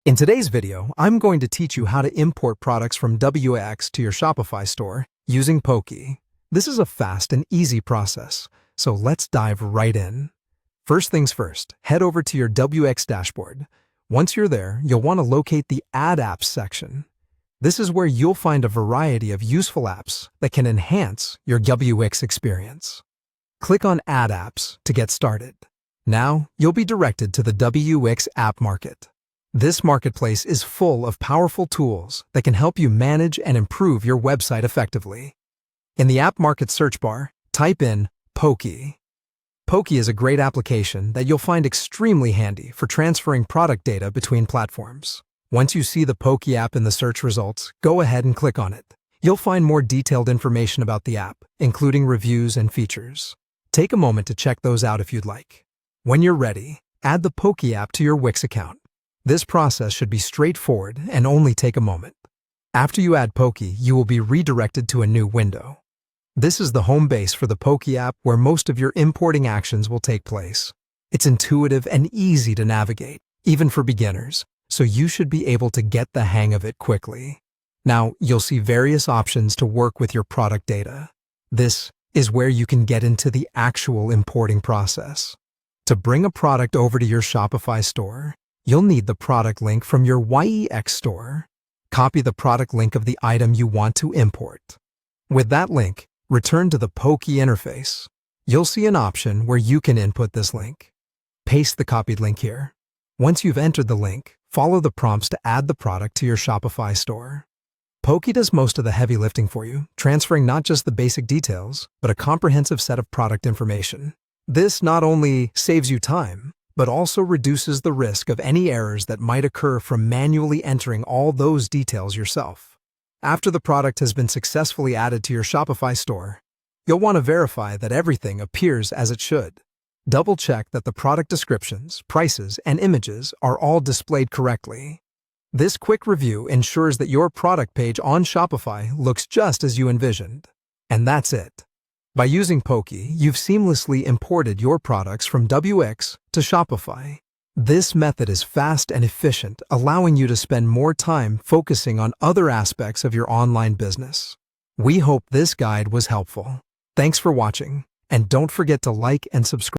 In today's video, I'm going to teach you how to import products from WIX to your Shopify store using POKY. This is a fast and easy process, so let's dive right in. First things first, head over to your WIX dashboard. Once you're there, you'll want to locate the Add Apps section. This is where you'll find a variety of useful apps that can enhance your WIX experience. Click on Add Apps to get started. Now, you'll be directed to the WIX App Market. This marketplace is full of powerful tools that can help you manage and improve your website effectively. In the App Market search bar, type in POKY. POKY is a great application that you'll find extremely handy for transferring product data between platforms. Once you see the POKY app in the search results, go ahead and click on it. You'll find more detailed information about the app, including reviews and features. Take a moment to check those out if you'd like. When you're ready, add the POKY app to your WIX account. This process should be straightforward and only take a moment. After you add POKY, you will be redirected to a new window. This is the home base for the POKY app where most of your importing actions will take place. It's intuitive and easy to navigate, even for beginners, so you should be able to get the hang of it quickly. Now, you'll see various options to work with your product data. This is where you can get into the actual importing process. To bring a product over to your Shopify store, you'll need the product link from your WIX store. Copy the product link of the item you want to import. With that link, return to the POKY interface. You'll see an option where you can input this link. Paste the copied link here. Once you've entered the link, follow the prompts to add the product to your Shopify store. POKY does most of the heavy lifting for you, transferring not just the basic details, but a comprehensive set of product information. This not only saves you time, but also reduces the risk of any errors that might occur from manually entering all those details yourself. After the product has been successfully added to your Shopify store, you'll want to verify that everything appears as it should. Double-check that the product descriptions, prices, and images are all displayed correctly. This quick review ensures that your product page on Shopify looks just as you envisioned. And that's it. By using POKY, you've seamlessly imported your products from WIX to Shopify. This method is fast and efficient, allowing you to spend more time focusing on other aspects of your online business. We hope this guide was helpful. Thanks for watching, and don't forget to like and subscribe.